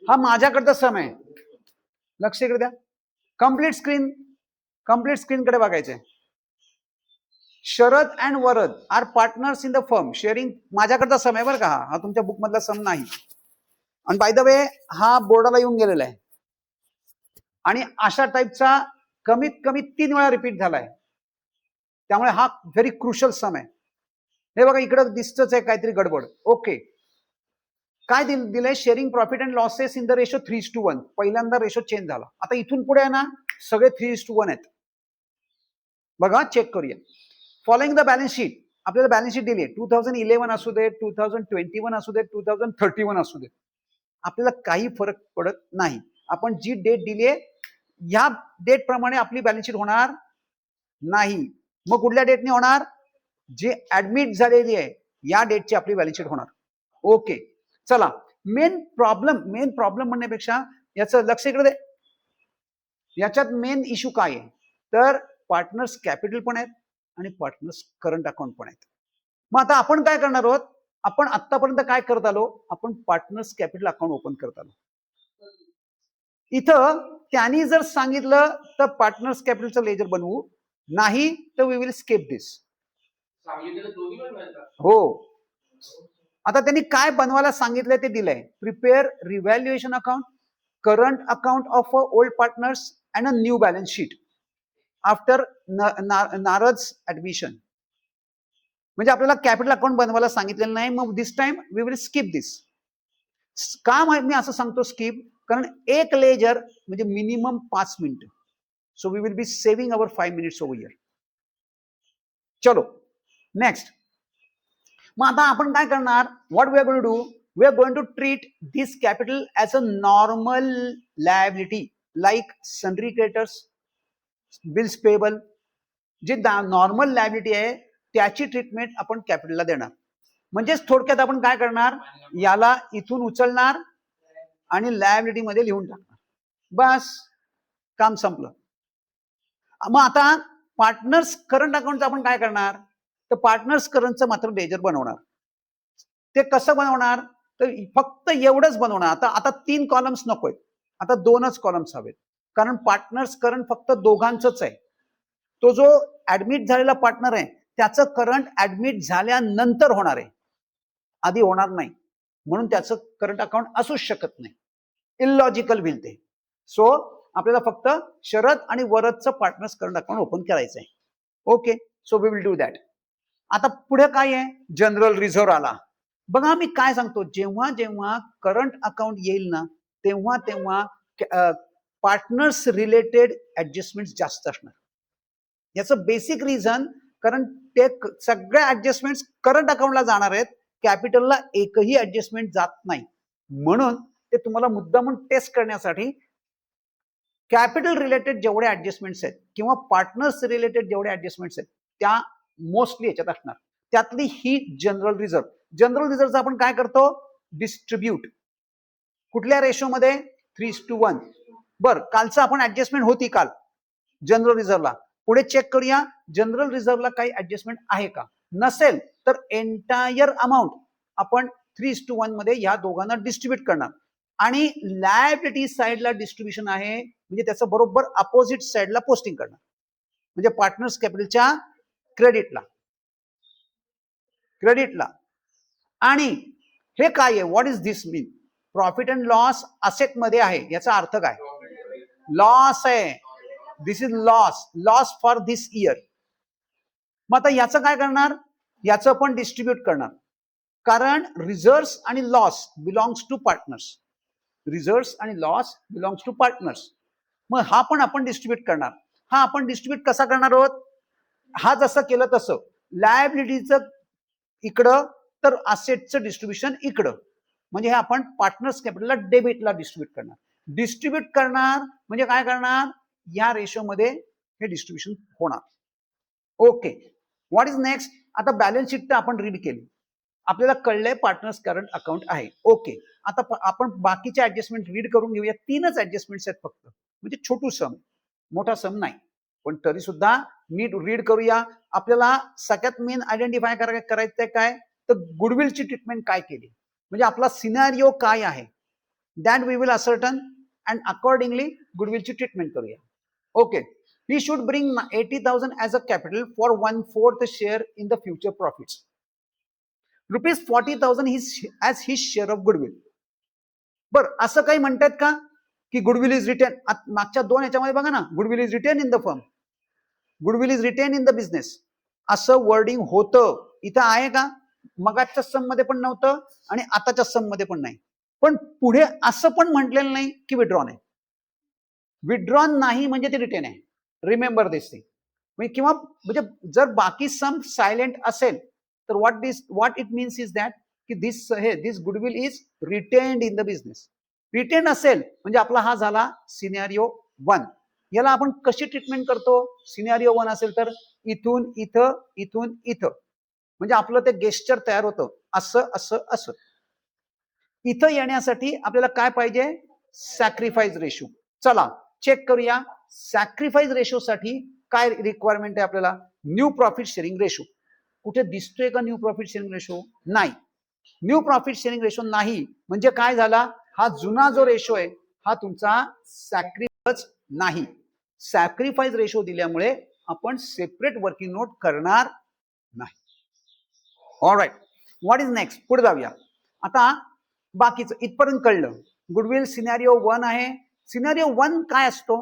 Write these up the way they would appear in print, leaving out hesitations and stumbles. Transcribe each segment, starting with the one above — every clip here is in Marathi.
हा माझ्याकडचा सम आहे, लक्ष इकडे द्या. कम्प्लीट स्क्रीन कडे बघायचंय. Sharad and Varad are partners in the firm sharing. माझ्याकडचा सम आहे बरं का, हा तुमच्या बुक मधला सम नाही. आणि बाय द वे हा बोर्डाला येऊन गेलेला आहे आणि अशा टाईपचा कमीत कमी 3 वेळा रिपीट झालाय. त्यामुळे हा व्हेरी क्रुशल सम आहे. हे बघा इकडं दिसतच आहे काहीतरी गडबड. ओके, काय दिलंय? Sharing profit and losses in the ratio 3:1. पहिल्यांदा रेशो चेंज झाला. आता इथून पुढे आहे ना सगळे 3:1 आहेत. बघा चेक करूया. फॉलोइंग द बॅलन्स शीट, आपल्याला बॅलन्स शीट दिली आहे. 2011 असू दे, 2021 असू दे, 2031 असू दे, आपल्याला काही फरक पडत नाही. आपण जी डेट दिली आहे ह्या डेट प्रमाणे आपली बॅलन्स शीट होणार नाही. मग कुठल्या डेटने होणार? जे ऍडमिट झालेली आहे या डेटची आपली बॅलन्स शीट होणार. ओके, चला. मेन प्रॉब्लेम म्हणण्यापेक्षा याचं लक्ष इकडे दे. याच्यात मेन इश्यू काय आहे तर पार्टनर्स कॅपिटल पण आहेत आणि पार्टनर्स करंट अकाउंट पण आहेत. मग आता आपण काय करणार आहोत? आपण आतापर्यंत काय करत आलो? आपण पार्टनर्स कॅपिटल अकाउंट ओपन करत आलो. इथं त्यांनी जर सांगितलं तर पार्टनर्स कॅपिटलचं लेजर बनवू, नाही तर वी विल स्किप दिस. हो, आता त्यांनी काय बनवायला सांगितलंय ते दिलंय. Prepare revaluation account, current account of old partners and a new balance sheet after Narad's admission. म्हणजे आपल्याला कॅपिटल अकाउंट बनवायला सांगितलेलं नाही. मग this time we will skip this. का मी असं सांगतो स्किप? कारण एक लेजर म्हणजे minimum 5 minute. So we will be saving our 5 minutes over here. चलो नेक्स्ट. मग आता आपण काय करणार? What we are going to do? We are going to treat this capital as a normal liability like sundry creditors, bills payable. जे नॉर्मल लायबिलिटी आहे त्याची ट्रीटमेंट आपण कॅपिटलला देणार. म्हणजेच थोडक्यात आपण काय करणार? याला इथून उचलणार आणि लायबिलिटी मध्ये लिहून टाकणार. बस, काम संपलं. मग आता पार्टनर्स करंट अकाउंटचं आपण काय करणार? तर पार्टनर्स करंटचं मात्र लेजर बनवणार. ते कसं बनवणार? तर फक्त एवढंच बनवणार. आता 3 कॉलम्स नकोय, आता 2च कॉलम्स हवेत. कारण पार्टनर्स करंट फक्त दोघांचंच आहे. तो जो ऍडमिट झालेला पार्टनर आहे त्याचं करंट ऍडमिट झाल्यानंतर होणार आहे, आधी होणार नाही. म्हणून त्याचं करंट अकाउंट असूच शकत नाही, इलॉजिकल होईल ते. सो आपल्याला फक्त शरद आणि वरदचं पार्टनर्स करंट अकाउंट ओपन करायचं आहे. Okay, so we will do that. आता पुढे काय आहे? जनरल रिझर्व्ह आला. बघा मी काय सांगतो, जेव्हा जेव्हा करंट अकाउंट येईल ना तेव्हा तेव्हा पार्टनर्स रिलेटेड ऍडजस्टमेंट जास्त असणार. याचं बेसिक रिझन, कारण ते सगळ्या ऍडजस्टमेंट करंट अकाउंटला जाणार आहेत, कॅपिटलला एकही ऍडजस्टमेंट जात नाही. म्हणून ते तुम्हाला मुद्दामून टेस्ट करण्यासाठी कॅपिटल रिलेटेड जेवढे ऍडजस्टमेंट्स आहेत किंवा पार्टनर्स रिलेटेड जेवढे ऍडजस्टमेंट्स आहेत त्या मोस्टली याच्यात असणार. त्यातली ही जनरल रिझर्व्ह. जनरल रिझर्व्हचा आपण काय करतो? डिस्ट्रीब्यूट. कुठल्या रेशोमध्ये? 3:1. बर, कालचं आपण ऍडजस्टमेंट होती काल जनरल रिझर्व्हला. पुढे चेक करूया जनरल रिझर्व्हला काही ऍडजस्टमेंट आहे का. नसेल तर एंटायर अमाऊंट आपण 3:1 मध्ये या दोघांना डिस्ट्रीब्यूट करणार. आणि लायबिलिटी साइडला डिस्ट्रीब्युशन आहे म्हणजे त्याचं बरोबर अपोजिट साइडला पोस्टिंग करणार. म्हणजे पार्टनर्स कॅपिटलच्या क्रेडिटला. आणि हे काय आहे? What is this mean? Profit and loss asset मध्ये आहे. याचा अर्थ काय? लॉस आहे. This is loss for this year. मग आता याचं काय करणार? याचं पण डिस्ट्रीब्यूट करणार. कारण रिझर्व्स आणि loss belongs to partners. Reserves आणि लॉस बिलॉंग्स टू पार्टनर्स. मग हा पण आपण डिस्ट्रीब्यूट करणार. हा आपण डिस्ट्रीब्यूट कसा करणार आहोत? हा जसं केलं तसं. लायबिलिटीचं इकडं तर असेटचं डिस्ट्रीब्युशन इकडं. म्हणजे हे आपण पार्टनर्स कॅपिटलला डेबिटला डिस्ट्रीब्यूट करणार. डिस्ट्रीब्यूट करणार म्हणजे काय करणार? या रेशोमध्ये हे डिस्ट्रीब्युशन होणार. Okay, what is next? आता बॅलन्स शीट तर आपण रीड केली, आपल्याला कळलंय पार्टनर्स करंट अकाउंट आहे. ओके, आता आपण बाकीचे ऍडजस्टमेंट रीड करून घेऊया. 3च ऍडजस्टमेंट्स आहेत फक्त, म्हणजे छोटू सम, मोठा सम नाही. पण तरी सुद्धा नीट रीड करूया. आपल्याला सगळ्यात मेन आयडेंटिफाय करायचंय काय? तर गुडविलची ट्रीटमेंट काय केली, म्हणजे आपला सिनारिओ काय आहे. That we will ascertain and accordingly गुडविलची ट्रीटमेंट करूया. Okay, he should bring 80,000 as a capital for 1/4 share in the future profits. Rupees 40,000 as his share of goodwill. बर, असं काही म्हणतात का की गुडविल इज रिटेन? मागच्या दोन याच्यामध्ये बघा ना, goodwill is retained in the firm, goodwill is retained in the business, असं वर्डिंग होतं. इथं आहे का? मगाच्या सम मध्ये पण नव्हतं आणि आताच्या सम मध्ये पण नाही. पण पुढे असं पण म्हटलेलं नाही की विड्रॉन आहे. विड्रॉन नाही म्हणजे ते रिटेन आहे. Remember this thing. किंवा म्हणजे जर बाकी सम सायलेंट असेल तर what it means is that की this goodwill is retained in the business. Retain असेल म्हणजे आपला हा झाला सिनेरिओ 1. याला आपण कशी ट्रीटमेंट करतो? सिनेरिओ 1 असेल तर इथून इथं, इथून इथं, म्हणजे आपलं ते गेस्चर तयार होतं असं असं असं. इथं येण्यासाठी आपल्याला काय पाहिजे? Sacrifice ratio. चला चेक करूया सॅक्रिफाईस रेशो साठी काय रिक्वायरमेंट आहे आपल्याला. New profit sharing ratio. कुठे दिसतोय का न्यू प्रॉफिट शेअरिंग रेशो? नाही. न्यू प्रॉफिट शेअरिंग रेशो नाही म्हणजे काय झाला? हा जुना जो रेशो आहे हा तुमचा सॅक्रिफाईस नाही. सॅक्रिफाईस रेशो दिल्यामुळे आपण सेपरेट वर्किंग नोट करणार नाही. All right, what is next? पुढे जाऊया. आता बाकीचं इथपर्यंत कळलं. गुडविल सिनेरिओ 1 आहे. सिनेरिओ 1 काय असतो?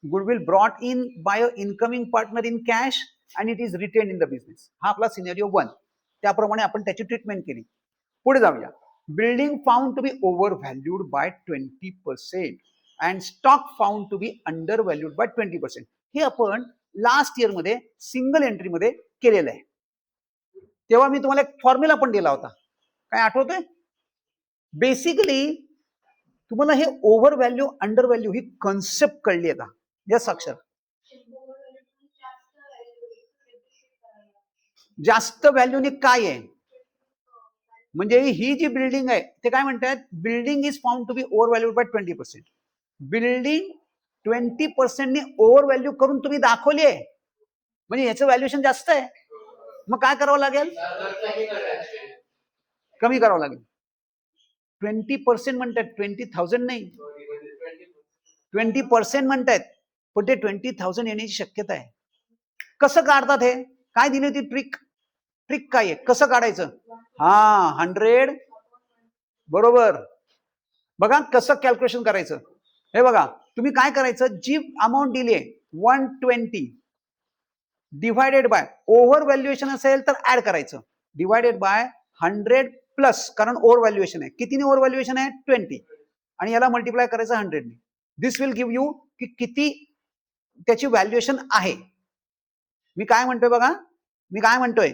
Goodwill brought in by a incoming partner in cash and it is retained in the business. हा आपला सिनेरिओ 1. त्याप्रमाणे आपण त्याची ट्रीटमेंट केली. पुढे जाऊया. Building found to be over valued by 20% and stock found to be under valued by 20%. हे आपण लास्ट इयर मध्ये सिंगल एंट्री मध्ये केलेलं आहे. तेव्हा मी तुम्हाला एक फॉर्म्युला पण दिला होता, काय आठवतंय? बेसिकली तुम्हाला हे ओव्हर व्हॅल्यू अंडर व्हॅल्यू ही कन्सेप्ट कळली आहे का? यस अक्षर. जास्त व्हॅल्यूने काय आहे म्हणजे ही जी बिल्डिंग आहे ते काय म्हणतात? Building is found to be over valued by 20%. Building 20% ने ओव्हर व्हॅल्यू करून तुम्ही दाखवली आहे म्हणजे याचं व्हॅल्युएशन जास्त आहे. मग काय करावं लागेल? कमी करावं लागेल. 20% म्हणतात, 20,000 नाही, 20% म्हणतात. पण ते 20,000 येण्याची शक्यता आहे. कसं काढतात हे? काय दिली होती ट्रिक? ट्रिक काय आहे? कसं काढायचं? हा 100 बरोबर. बघा कसं कॅल्क्युलेशन करायचं. हे बघा तुम्ही काय करायचं, जी अमाऊंट दिली आहे 120 डिवायडेड बाय ओव्हर व्हॅल्युएशन असेल तर ऍड करायचं, डिवायडेड बाय 100 प्लस, कारण ओव्हर व्हॅल्युएशन आहे. कितीने ओव्हर व्हॅल्युएशन आहे? 20, आणि याला मल्टिप्लाय करायचं 100 ने. दिस विल गिव्ह यू की किती त्याची व्हॅल्युएशन आहे. मी काय म्हणतोय बघा, मी काय म्हणतोय,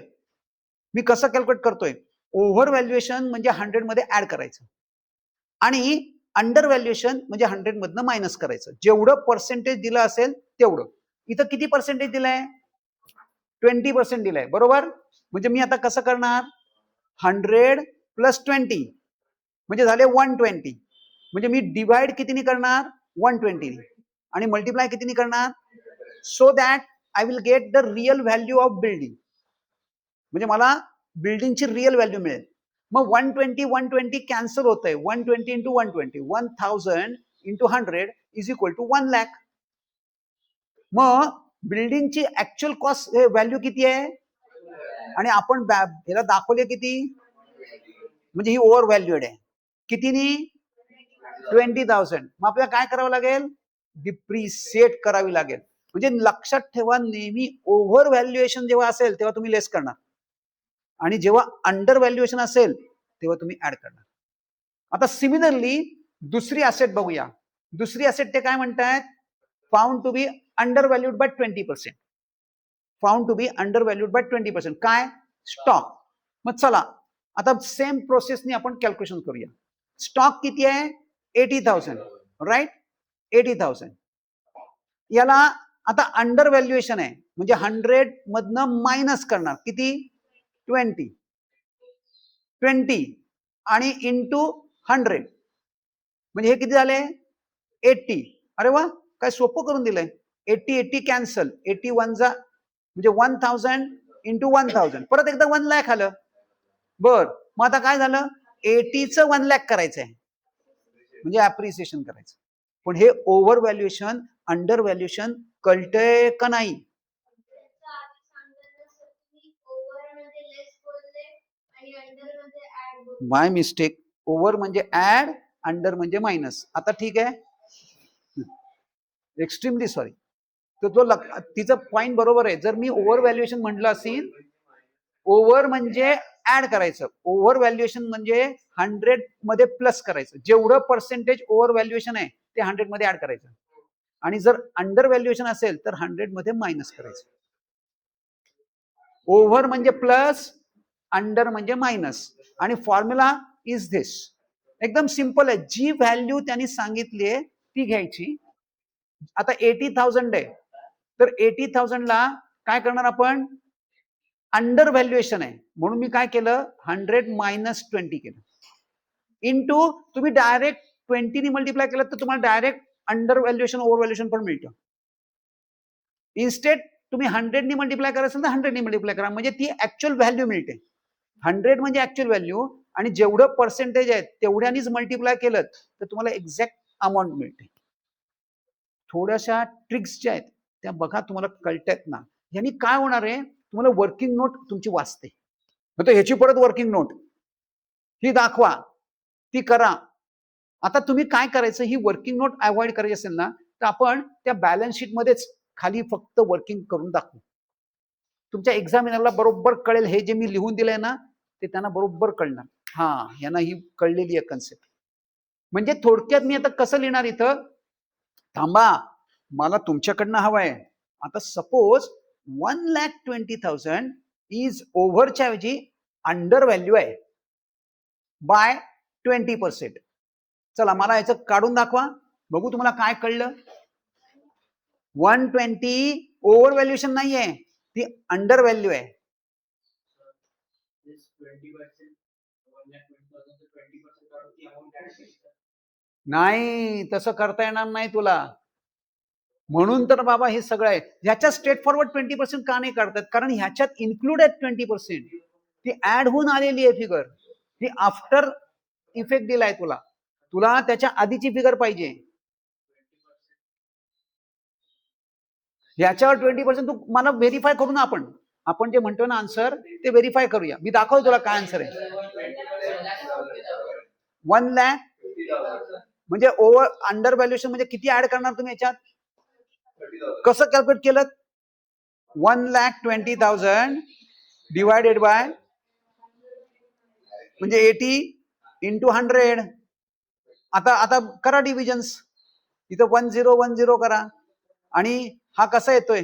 मी कसं कॅल्क्युलेट करतोय. ओव्हर व्हॅल्युएशन म्हणजे 100 मध्ये ऍड करायचं आणि अंडर व्हॅल्युएशन म्हणजे 100 मधनं मायनस करायचं. जेवढं पर्सेंटेज दिलं असेल तेवढं. इथं किती पर्सेंटेज दिलंय? 20% दिलंय बरोबर. म्हणजे मी आता कसं करणार? 100 प्लस 20 म्हणजे झाले 120. म्हणजे मी डिवाइड कितीने करणार? 120 आणि मल्टिप्लाय कितीने करणार? So that I will get the real value of building. म्हणजे मला बिल्डिंगची रिअल व्हॅल्यू मिळेल. मग 120 कॅन्सल होतंय. 120 into 120, 1000 into 100 is equal to 1 lakh. मग बिल्डिंगची ऍक्च्युअल कॉस्ट व्हॅल्यू किती आहे आणि आपण याला दाखवले किती, म्हणजे ही ओव्हर व्हॅल्यूड आहे. कितीनी? 20,000. मग आपल्याला काय करावं लागेल? डिप्रिशिएट करावी लागेल. म्हणजे लक्षात ठेवा नेहमी ओव्हर व्हॅल्युएशन जेव्हा असेल तेव्हा तुम्ही लेस करणार आणि जेव्हा अंडर व्हॅल्युएशन असेल तेव्हा तुम्ही ऍड करणार. आता सिमिलरली दुसरी असेट बघूया. दुसरी असेट ते काय म्हणतात? Found to be under valued by 20%. Found to be under valued by 20%. काय? स्टॉक. मग चला आता सेम प्रोसेसने आपण कॅल्क्युलेशन करूया. स्टॉक किती आहे? 80,000 राईट. 80,000 याला आता अंडर व्हॅल्युएशन आहे म्हणजे 100 मधनं मायनस करणार. किती? 20 आणि इंटू 100 म्हणजे हे किती झाले? 80. अरे वा, काय सोपं करून दिलंय. 80 कॅन्सल, 81 जा म्हणजे 1000 इंटू 1000, परत एकदा 1 लाख आलं. बर, मग आता काय झालं? 80चं 1 लाख करायचंय. म्हणजे ऍप्रिसिएशन करायचं. पण हे ओव्हर व्हॅल्युएशन, अंडर व्हॅल्युएशन कळतंय का नाही? माय मिस्टेक. ओव्हर म्हणजे ऍड, अंडर म्हणजे मायनस. आता ठीक आहे, एक्स्ट्रीमली सॉरी. तर तो तिचं पॉइंट बरोबर आहे. जर मी ओव्हर व्हॅल्युएशन म्हटलं असेल, ओव्हर म्हणजे ऍड करायचं, ओव्हर व्हॅल्युएशन म्हणजे 100 मध्ये प्लस करायचं. जेवढं पर्सेंटेज ओव्हर व्हॅल्युएशन आहे ते 100 मध्ये ऍड करायचं. आणि जर अंडर व्हॅल्युएशन असेल तर 100 मध्ये मायनस करायचं. ओव्हर म्हणजे प्लस, अंडर म्हणजे मायनस. आणि फॉर्म्युला इज धिस. एकदम सिंपल आहे. जी व्हॅल्यू त्यांनी सांगितली ती घ्यायची. आता 80,000 आहे, तर 80,000 ला काय करणार आपण? अंडर व्हॅल्युएशन आहे म्हणून मी काय केलं, 100 मायनस 20 केलं. इंटू तुम्ही डायरेक्ट 20 ने मल्टिप्लाय केलं तर तुम्हाला direct under valuation over valuation पण मिळतं. इन्स्टेड तुम्ही 100 ने मल्टिप्लाय करायचं तर 100 ने मल्टिप्लाय करा, म्हणजे ती ऍक्च्युअल व्हॅल्यू मिळते. 100 म्हणजे ऍक्च्युअल व्हॅल्यू, आणि जेवढं पर्सेंटेज आहे तेवढ्यानीच मल्टिप्लाय केलं तर तुम्हाला एक्झॅक्ट अमाऊंट मिळते. थोड्याशा ट्रिक्स ज्या आहेत त्या बघा, तुम्हाला कळतायत ना. यांनी काय होणार आहे, तुम्हाला वर्किंग नोट तुमची वाचते. तर ह्याची परत वर्किंग नोट ही दाखवा, ती करा. आता तुम्ही काय करायचं, ही वर्किंग नोट अवॉइड करायची असेल ना तर आपण त्या बॅलन्स शीट मध्येच खाली फक्त वर्किंग करून दाखवू. तुमच्या एक्झामिनरला बरोबर कळेल. हे जे मी लिहून दिलंय ना ते त्यांना बरोबर कळणार. हा, यांना ही कळलेली आहे कन्सेप्ट. म्हणजे थोडक्यात मी आता कसं लिहिणार इथं, थांबा मला तुमच्याकडनं हवंय. आता सपोज 1,20,000 इज ओव्हरच्या ऐवजी अंडर व्हॅल्यू आहे बाय 20%. चला मला याचं काढून दाखवा, बघू तुम्हाला काय कळलं. 120 ओव्हर व्हॅल्युएशन नाहीये, ती अंडर व्हॅल्यू आहे. नाही, तसं करता येणार नाही तुला. म्हणून तर बाबा हे सगळं आहे. ह्याच्यात स्ट्रेट फॉरवर्ड 20% का नाही काढतात, कारण ह्याच्यात इन्क्लूड आहेत 20%. ती ऍड होऊन आलेली आहे फिगर, ती आफ्टर इफेक्ट दिलाय तुला. तुला त्याच्या आधीची फिगर पाहिजे. ह्याच्यावर 20% तू मला व्हेरीफाय करू ना. आपण जे म्हणतो ना आन्सर ते व्हेरीफाय करूया. मी दाखवतो तुला काय आन्सर आहे. 1 लाख म्हणजे ओव्हर अंडर व्हॅल्युएशन म्हणजे किती ऍड करणार तुम्ही याच्यात, कसं कॅल्क्युलेट केलं. 1,20,000 डिवायडेड बाय म्हणजे 80 इंटू 100. आता करा डिव्हिजन्स. इथं 1010 करा. आणि हा कसा येतोय,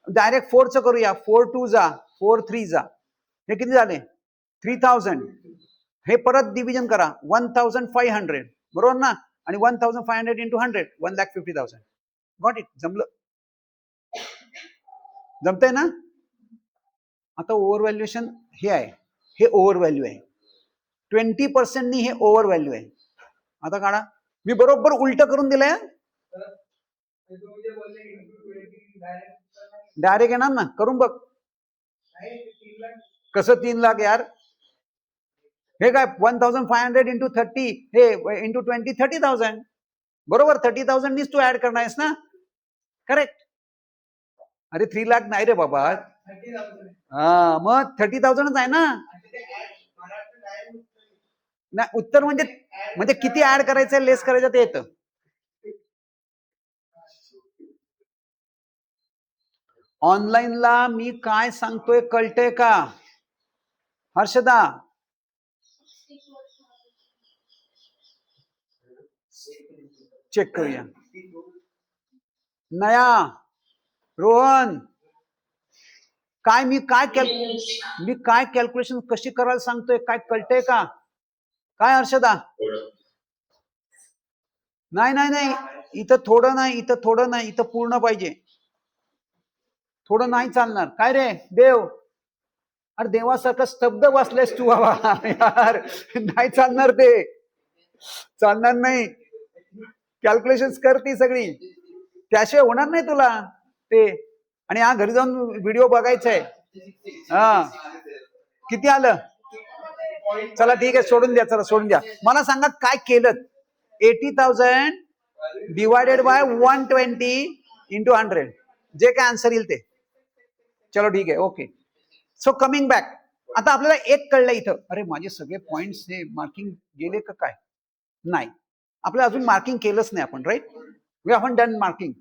डायरेक्ट 4चं करूया. 4 2 जा, 4 3 जा, हे किती झाले 3,000. हे परत डिव्हिजन करा, 1,500 बरोबर ना. आणि 1,500 इंटू 100 1,50,000. Got it. जमलं, जमतंय ना. आता ओव्हर व्हॅल्युएशन हे आहे, हे ओव्हर व्हॅल्यू आहे. 20% हे ओव्हर व्हॅल्यू आहे. आता काढा, मी बरोबर उलट करून दिलंय. डायरेक्ट येणार ना, करून बघ. कसं 3 लाख यार, हे काय 1,500 इंटू 30 हे इंटू 20 30,000 बरोबर. 30,000 नीच तू ऍड करणार आहेस ना, करेक्ट. अरे 3 लाख नाही रे बाबा. हा मग 30,000च आहे ना. नाही, उत्तर म्हणजे किती ऍड करायचं लेस करायचं ते येतं. ऑनलाईनला मी काय सांगतोय कळतंय का हर्षदा? चेक करूया. नया, रोहन, काय मी काय कॅल्क्युलेशन कशी करायला सांगतोय, काय कळतंय का काय हर्षदा? नाही नाही नाही, इथं थोडं नाही, इथं थोडं नाही, इथं पूर्ण पाहिजे. थोडं नाही चालणार. काय रे देव, अरे देवासारखं स्तब्ध बसलेस तू बाबा यार. नाही चालणार, ते चालणार नाही. कॅल्क्युलेशन करती सगळी, त्याशिवाय होणार नाही तुला ते. आणि हा घरी जाऊन व्हिडिओ बघायचा आहे. हा किती आलं, चला ठीक आहे, सोडून द्या. चला सोडून द्या. मला सांगा काय केलं. 80,000 डिवायडेड बाय 120 इंटू 100, जे काय आन्सर येईल ते. चलो ठीक आहे, ओके. सो कमिंग बॅक, आता आपल्याला एक कळलं इथं, अरे माझे सगळे पॉइंट्स हे मार्किंग गेले का काय? नाही, आपल्याला अजून मार्किंग केलंच नाही आपण, right? We haven't done marking.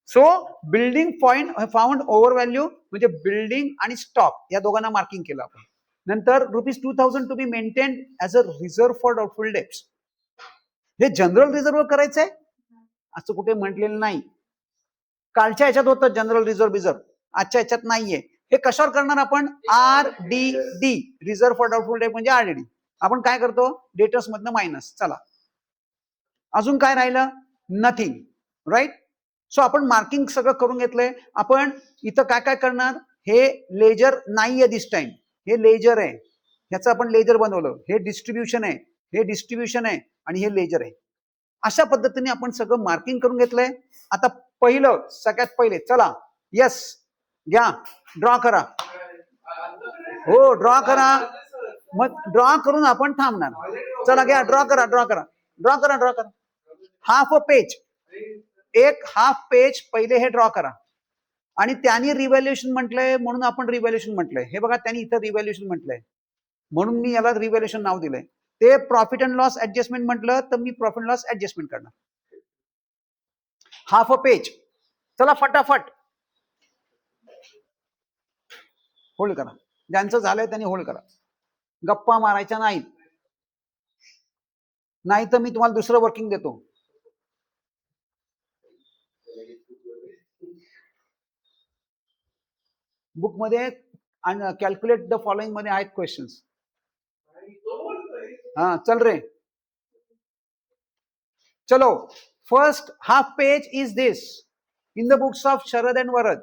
So building point found over value, म्हणजे बिल्डिंग आणि स्टॉक या दोघांना मार्किंग केलं आपण. नंतर ₹2,000 to be maintain as a reserve for doubtful debts. हे जनरल रिझर्व्ह करायचंय असं कुठे म्हटलेलं नाही. कालच्या ह्याच्यात होतं जनरल रिझर्व्ह, आजच्या ह्याच्यात नाहीये. हे कशावर करणार आपण? RDD, reserve for doubtful debt, म्हणजे RDD. आपण काय करतो? डेटर्स मधनं मायनस. चला, अजून काय राहिलं? Nothing, right? सो आपण मार्किंग सगळं करून घेतलंय. आपण इथं काय काय करणार? हे लेजर नाहीये दिस टाइम, हे लेजर आहे, ह्याचं आपण लेजर बनवलं. हे डिस्ट्रीब्युशन आहे, हे डिस्ट्रीब्युशन आहे, आणि हे लेजर आहे. अशा पद्धतीने आपण सगळं मार्किंग करून घेतलंय. आता पहिलं, सगळ्यात पहिले, चला यस घ्या, ड्रॉ करा. हो, ड्रॉ करा. मग ड्रॉ करून आपण थांबणार. चला घ्या, ड्रॉ करा, ड्रॉ करा, ड्रॉ करा, ड्रॉ करा. हाफ अ पेज, एक हाफ पेज पहिले हे ड्रॉ करा. आणि त्यांनी रिव्हॅल्युएशन म्हटलंय म्हणून आपण रिव्हॅल्युएशन म्हटलंय. हे बघा, त्यांनी इथं रिव्हॅल्युएशन म्हटलंय म्हणून मी याला रिव्हॅल्युएशन नाव दिलंय. ते प्रॉफिट अँड लॉस ऍडजस्टमेंट म्हटलं तर मी प्रॉफिट लॉस ऍडजस्टमेंट करणार. Half a page. चला फटाफट होल्ड करा. ज्यांचं झालंय त्यांनी होल्ड करा. गप्पा मारायच्या नाहीत, नाही तर मी तुम्हाला दुसरं वर्किंग देतो. बुक मध्ये कॅल्क्युलेट द फॉलोइंग मध्ये आहेत क्वेश्चन्स. हा चल रे, चलो. First half page is this. In the books of Sharad and Varad,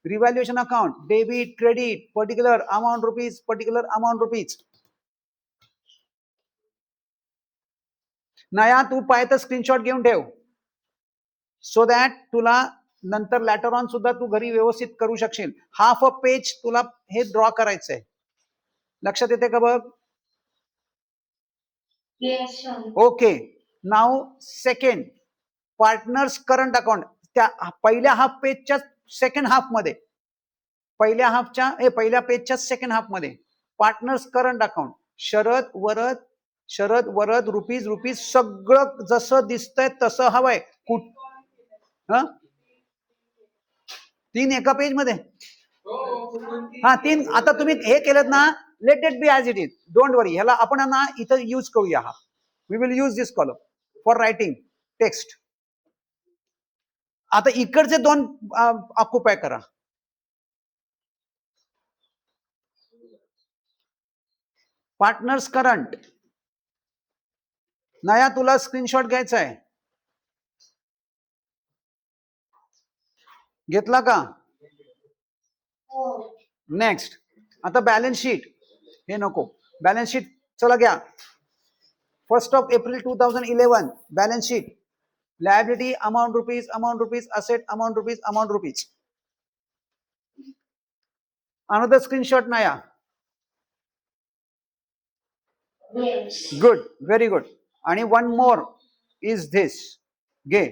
revaluation account, debit, credit, particular amount rupees, particular amount rupees. नया तू पाहिजे स्क्रीनशॉट घेऊन ठेव, सो दॅट तुला नंतर लॅटर ऑन सुद्धा तू घरी व्यवस्थित करू शकशील. हाफ अ पेज तुला हे ड्रॉ करायचंय. लक्षात येते का बघ? ओके. नाव सेकंड, पार्टनर्स करंट अकाउंट. त्या पहिल्या हाफ पेजच्या सेकंड हाफ मध्ये, पहिल्या पेजच्या सेकंड हाफ मध्ये partners current account, Sharad Varad rupees rupees, सगळं जसं दिसतंय तसं हवंय. तीन एका पेज मध्ये. हा तीन. आता तुम्ही हे केलं ना, let it be as it is, don't worry. ह्याला आपण ना इथं यूज करूया. हा we will use this column for writing text. आता इकडचे दोन ऑक्युपाय करा. Partners current. नया तुला स्क्रीनशॉट घ्यायचा आहे, घेतला का? नेक्स्ट. आता बॅलन्स शीट, हे नको. बॅलन्स शीट चला घ्या. 1 April 2011 balance sheet. Liability amount rupees, asset amount rupees. Another screenshot नया. Good, very good. आणि वन मोर इज धिस. घे.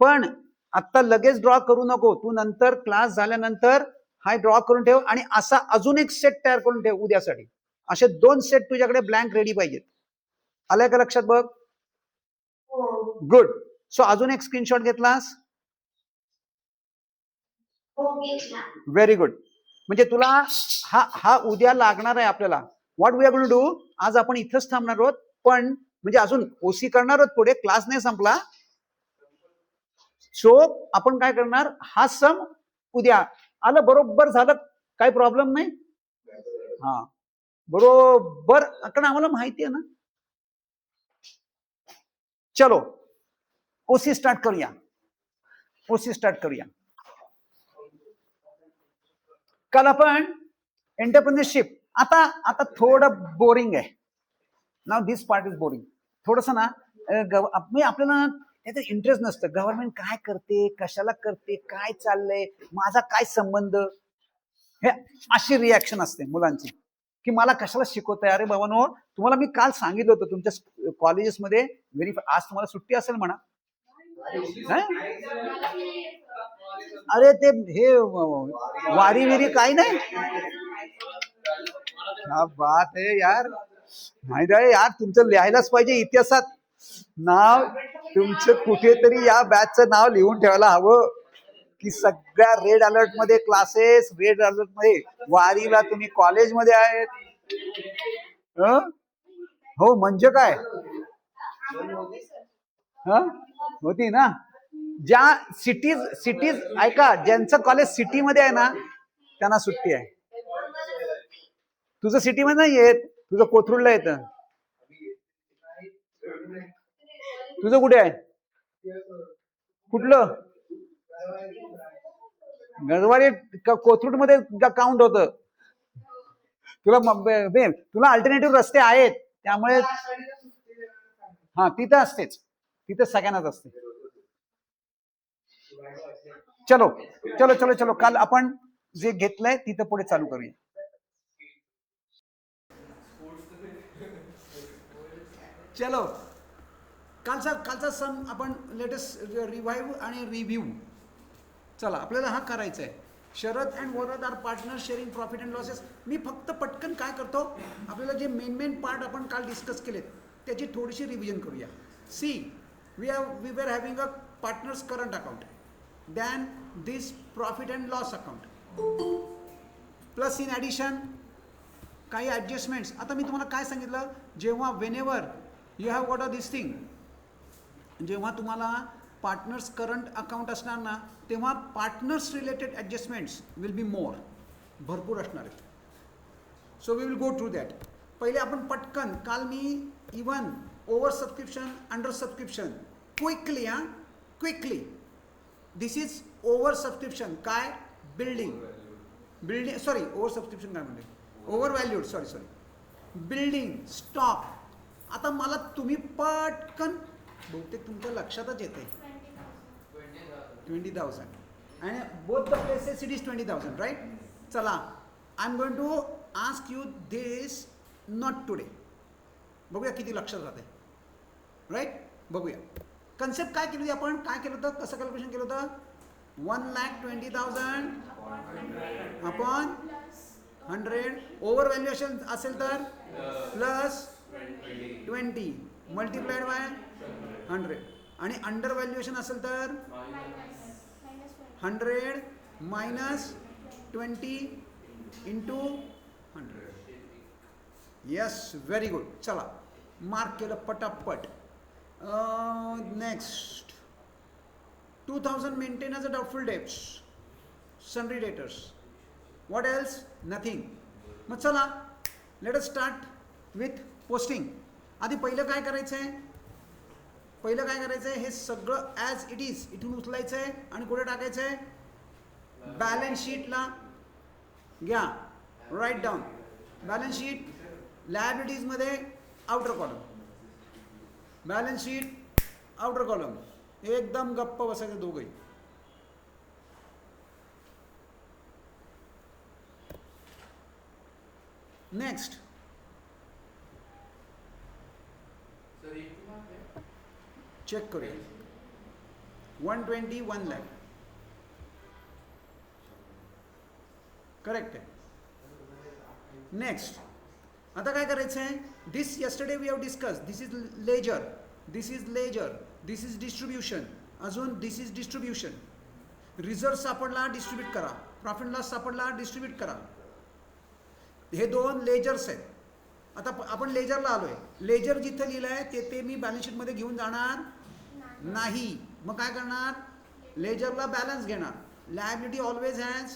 पण आता लगेच ड्रॉ करू नको, तू नंतर क्लास झाल्यानंतर हा ड्रॉ करून ठेव. आणि असा अजून एक सेट तयार करून ठेव उद्यासाठी. असे 2 सेट तुझ्याकडे ब्लँक रेडी पाहिजेत. आलंय का लक्षात बघ? गुड. सो अजून एक स्क्रीनशॉट घेतलास? Very good. म्हणजे तुला हा उद्या लागणार आहे आपल्याला. What we are going to do, आज आपण इथंच थांबणार आहोत, पण म्हणजे अजून ओसी करणार आहोत पुढे, क्लास नाही संपला. सो आपण काय करणार, हा सम उद्या आलं बरोबर झालं, काही प्रॉब्लेम नाही. हा बरोबर, कारण आम्हाला माहिती आहे ना. चलो ओसी स्टार्ट करूया. काल आपण एंटरप्रेन्योरशिप. आता थोडं बोरिंग आहे. Now this part is boring. थोडस ना आपल्याला त्याचं इंटरेस्ट नसतं. गव्हर्नमेंट काय करते, कशाला करते, काय चाललंय, माझा काय संबंध, हे अशी रिॲक्शन असते मुलांची. की मला कशाला शिकवताय. अरे बाबांनो, तुम्हाला मी काल सांगितलं होतं तुमच्या कॉलेजेसमध्ये आज तुम्हाला सुट्टी असेल म्हणा. अरे ते हे वारी विरी काही नाही. क्या बात आहे यार, माहित आहे यार, तुमचं लिहायलाच पाहिजे इतिहासात नाव. तुमचं कुठेतरी या बॅचचं नाव लिहून ठेवायला हवं की सगळ्या रेड अलर्ट मध्ये क्लासेस, रेड अलर्ट मध्ये वारीला तुम्ही कॉलेजमध्ये आहेत. हो म्हणजे काय होती ना. ज्या सिटीज ऐका, ज्यांचं कॉलेज सिटीमध्ये आहे ना त्यांना सुट्टी आहे. तुझं सिटीमध्ये नाही येत, तुझं कोथरूडला येतं. तुझं कुठे आहे? कुठलं? गरवाडी कोथरूड मध्ये काउंट होतं. तुला अल्टरनेटिव्ह रस्ते आहेत त्यामुळे हा तिथं असतेच, तिथं सगळ्यांनाच असते. चलो चलो चलो चलो, काल आपण जे घेतलंय तिथं पुढे चालू करूया. चलो, कालचा सम आपण लेटेस्ट रिवाइव्ह आणि रिव्ह्यू. चला, आपल्याला हा करायचा आहे. Sharad and Varad are partner sharing profit and losses. मी फक्त पटकन काय करतो, आपल्याला जे मेन पार्ट आपण काल डिस्कस केलेत त्याची थोडीशी रिव्हिजन करूया. See, we were having a partners current account, then this profit and loss account, plus in addition काही ॲडजस्टमेंट्स. आता मी तुम्हाला काय सांगितलं, जेव्हा whenever you have got a this thing, जेव्हा तुम्हाला पार्टनर्स करंट अकाउंट असणार ना, तेव्हा partners related adjustments will be more, भरपूर असणार आहेत. So we will go through that. पहिले आपण पटकन, काल मी even over subscription, under subscription quickly quickly, this is over subscription. काय? बिल्डिंग सॉरी, ओव्हर सबस्क्रिप्शन काय म्हणते, over valued, sorry building stock. आता मला तुम्ही पटकन, बहुतेक तुमच्या लक्षातच येते 20,000 आणि both the places it is 20,000, right. चला, I am going to ask you this not today. बघूया किती लक्षात राहते, राईट. बघूया कन्सेप्ट काय केली होती आपण, काय केलं होतं, कसं कॅल्क्युलेशन केलं होतं. 1,20,000 अपॉन 100. ओव्हर व्हॅल्युएशन असेल तर प्लस 20 मल्टिप्लाइड बाय 100, आणि अंडर व्हॅल्युएशन असेल तर 100 minus 20 into 100. Yes, very good. चला, मार्क केलं पटापट. Next, 2,000 maintain as a doubtful debts, सनरी debtors. What else? Nothing. मग चला, let us start with posting. आधी पहिलं काय करायचं आहे, हे सगळं ॲज इट इज इथून उचलायचं आहे आणि कुठे टाकायचं आहे, बॅलन्स शीटला घ्या. राईट डाऊन बॅलन्स शीट, लायबिलिटीजमध्ये outer column, balance sheet outer column, एकदम गप्प बसायचं दोघंही. नेक्स्ट, चेक करूया. 121 लाख करेक्ट आहे. नेक्स्ट, आता काय करायचं आहे, this yesterday we have discuss, this is ledger, this is ledger, this is distribution, अजून दिस इज डिस्ट्रीब्युशन. रिझर्व सापडला डिस्ट्रीब्यूट करा, प्रॉफिट लॉस सापडला डिस्ट्रीब्यूट करा. हे दोन लेजर्स आहेत. आता आपण लेजरला आलोय. लेजर जिथं लिहिलं आहे ते मी बॅलन्स शीटमध्ये घेऊन जाणार नाही. मग काय करणार, लेजरला बॅलन्स घेणार. Liability always has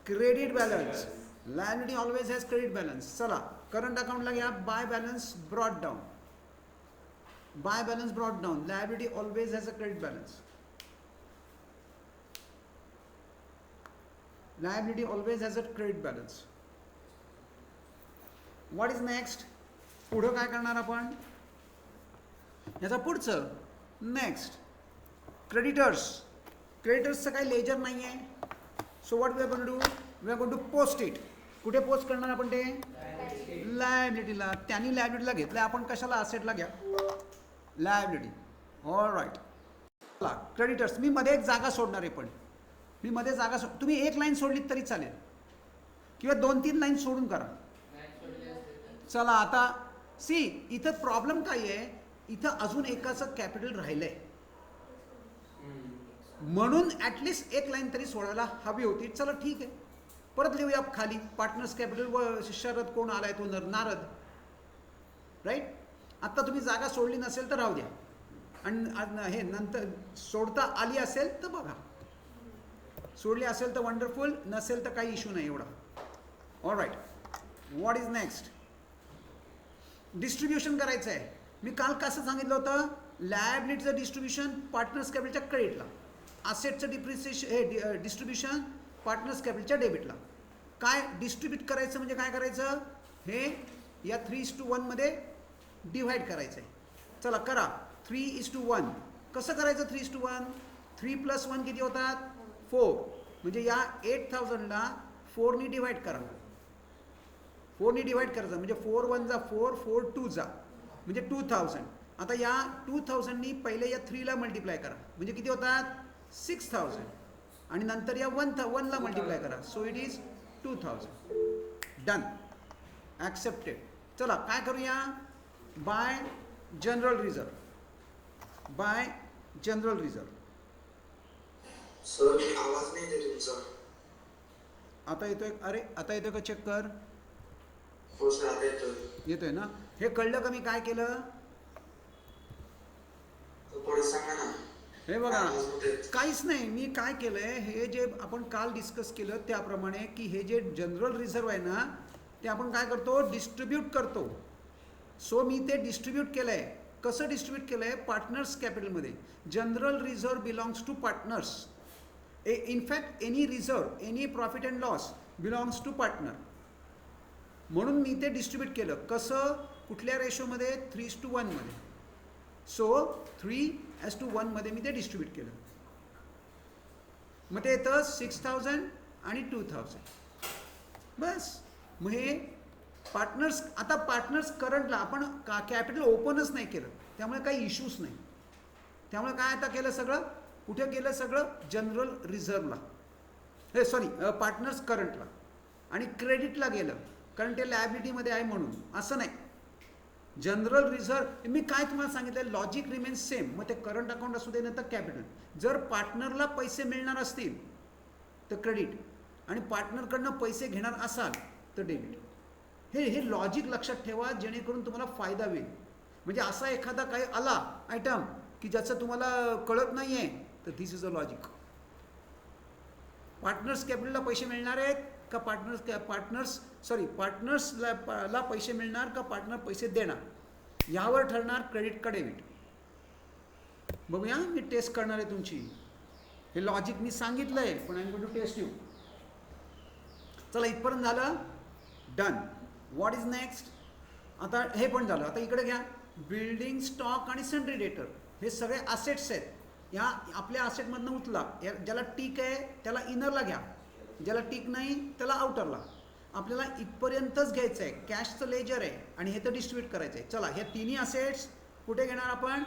credit balance, liability always has credit balance. चला, करंट अकाउंटला घ्या, by balance brought down, by balance brought down, liability always has a credit balance, liability always has a credit balance. What is next, पुढं काय करणार आपण, याचा पुढचं. Next, creditors. क्रेडिटर्सचं काही लेजर नाही आहे. So what we are going to do, we are going to post it. कुठे पोस्ट करणार आपण ते लायबिलिटीला. त्यांनी लायबिलिटीला घेतलं, आपण कशाला असेटला घ्या लायबिलिटी. All right. चला क्रेडिटर्स. मी मध्ये एक जागा सोडणार आहे, पण मी मध्ये जागा तुम्ही एक लाईन सोडली तरी चालेल किंवा 2-3 लाईन सोडून करा. चला आता सी इथं प्रॉब्लेम काय आहे, इथं अजून एकाचं कॅपिटल राहिलंय म्हणून ॲटलिस्ट एक लाईन तरी सोडायला हवी होती. चला ठीक आहे, परत लिहूया खाली. पार्टनर्स कॅपिटल व शरद कोण आलाय तो नारद. राईट. आत्ता तुम्ही जागा सोडली नसेल तर राहू द्या, आणि हे नंतर सोडता आली असेल तर बघा, सोडली असेल तर वंडरफुल, नसेल तर काही इश्यू नाही एवढा. All right. What is next. Distribution करायचं आहे. मी काल कसं सांगितलं होतं, लायबिलिटीचं डिस्ट्रीब्युशन पार्टनर्स कॅपिटलच्या क्रेडिटला, असेटचं डिस्ट्रीब्युशन पार्टनर्स कॅपिटलच्या डेबिटला. काय डिस्ट्रीब्यूट करायचं म्हणजे काय करायचं, हे या 3:1 मध्ये डिव्हाइड करायचं आहे. चला करा. 3:1 कसं करायचं. 3:1, 3 + 1 किती होतात 4, म्हणजे या 8,000ला 4नी डिव्हाइड करा. 4नी डिव्हाइड करायचं म्हणजे 4 1 जा 4, 4 2 जा म्हणजे 2000. आता या 2000नी पहिले या 3ला मल्टिप्लाय करा म्हणजे किती होतात 6000, आणि नंतर या 1ला मल्टिप्लाय करा. So it is 2000. Done. Accepted. चला काय करूया, bye general reserve. Bye general reserve. Sir आवाज नाही येते तुमचा. आता येतोय. अरे आता येतोय का चेक कर. हो सर आता येतोय. येतोय ना. हे कळलं का मी काय केलं. थोडं सांगा ना. हे बघा काहीच नाही, मी काय केलंय, हे जे आपण काल डिस्कस केलं त्याप्रमाणे की हे जे जनरल रिझर्व आहे ना ते आपण काय करतो डिस्ट्रीब्यूट करतो. सो मी ते डिस्ट्रीब्यूट केलंय. कसं डिस्ट्रीब्यूट केलंय, पार्टनर्स कॅपिटलमध्ये. General reserve belongs to partners. In fact any reserve, any profit and loss belongs to partner. म्हणून मी ते डिस्ट्रीब्यूट केलं. कसं, कुठल्या रेशोमध्ये 3:1 मध्ये. सो 3:1 मध्ये मी ते डिस्ट्रीब्यूट केलं. मग ते येतं 6000 आणि 2000. बस. मग हे पार्टनर्स. आता पार्टनर्स करंटला आपण कॅपिटल ओपनच नाही केलं, त्यामुळे काही इश्यूज नाही. त्यामुळे काय आता केलं सगळं, कुठे केलं सगळं जनरल रिझर्वला, हे सॉरी पार्टनर्स करंटला, आणि क्रेडिटला गेलं कारण ते लायबिलिटीमध्ये आहे म्हणून. असं नाही. जनरल रिझर्व मी काय तुम्हाला सांगितलं, लॉजिक रिमेन्स सेम. मग ते करंट अकाउंट असू दे ना तर कॅपिटल. जर पार्टनरला पैसे मिळणार असतील तर क्रेडिट, आणि पार्टनरकडनं पैसे घेणार असाल तर डेबिट. हे लॉजिक लक्षात ठेवा जेणेकरून तुम्हाला फायदा होईल. म्हणजे असा एखादा काही आला आयटम की ज्याचं तुम्हाला कळत नाही आहे तर दिस इज अ लॉजिक. पार्टनर्स कॅपिटलला पैसे मिळणार आहेत का पार्टनर्सला पैसे मिळणार का पार्टनर पैसे देणार, यावर ठरणार क्रेडिट का डेबिट. बघूया, मी टेस्ट करणार आहे तुमची. हे लॉजिक मी सांगितलं आहे पण I am going to test you. चला इथपर्यंत झालं. डन. What is next. आता हे पण झालं. आता इकडे घ्या. बिल्डिंग स्टॉक आणि सन्ड्री डेटर हे सगळे असेट्स आहेत. या आपल्या असेटमधनं उचला. ज्याला टिक आहे त्याला इनरला घ्या, ज्याला टिक नाही त्याला आउटरला. आपल्याला इथपर्यंतच घ्यायचं आहे. कॅशचं लेजर आहे आणि हे तर डिस्ट्रीब्यूट करायचं आहे. चला ह्या तिन्ही असेट्स कुठे घेणार आपण,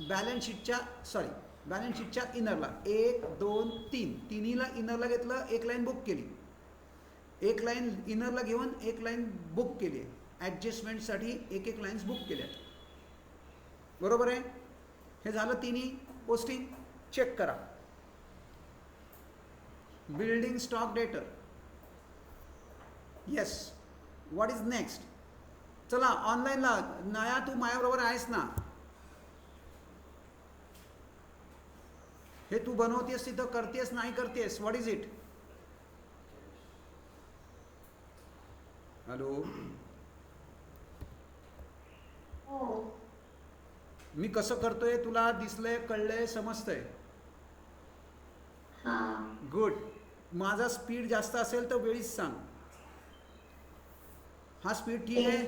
बॅलन्स शीटच्या इनरला. 1 2 3 तिन्हीला इनरला घेतलं. एक लाईन बुक केली, एक लाईन इनरला घेऊन एक लाईन बुक केली. ॲडजस्टमेंटसाठी एक लाईन्स बुक केल्या. बरोबर आहे. हे झालं तिन्ही पोस्टिंग. चेक करा. बिल्डिंग स्टॉक डेटर. येस. What is next. चला ऑनलाईनला नाया तू माझ्याबरोबर आहेस ना. हे तू बनवतेस तिथं करतेस नाही करतेस. What is it. हॅलो. मी कसं करतोय तुला दिसलंय, कळलंय, समजतंय. गुड. माझा स्पीड जास्त असेल तर वेळीच सांग. हा स्पीड ठीक आहे.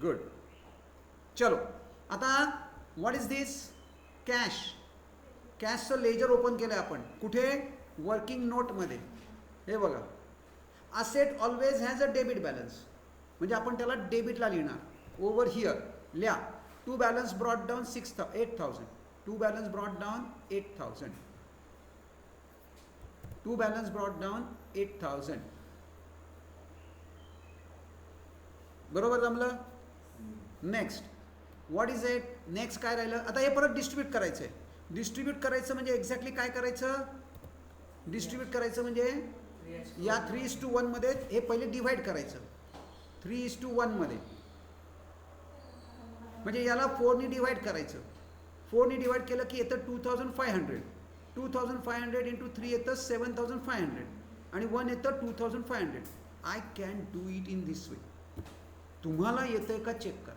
गुड. चलो आता व्हॉट इज दिस. कॅशचं लेजर ओपन केलं आपण. कुठे, वर्किंग नोटमध्ये. हे बघा, asset always has a debit balance, म्हणजे आपण त्याला डेबिटला लिहिणार. ओव्हर हिअर लिहा, to balance brought down 8,000, to balance brought down 8,000, to balance brought down 8,000. बरोबर जमलं? Next what is it, next काय राहिलं? आता हे परत डिस्ट्रीब्यूट करायचं आहे. डिस्ट्रीब्यूट करायचं म्हणजे एक्झॅक्टली काय करायचं? डिस्ट्रीब्यूट करायचं म्हणजे या 3:1 मध्ये हे पहिले डिव्हाइड करायचं. 3:1 मध्ये म्हणजे याला 4 डिव्हाइड करायचं. 4 डिव्हाइड केलं की येतं 2,500. 2,500 इंटू 3 येतं 7,500 आणि 1 येतं 2,500. I can do it in this way. तुम्हाला येतंय का चेक करा.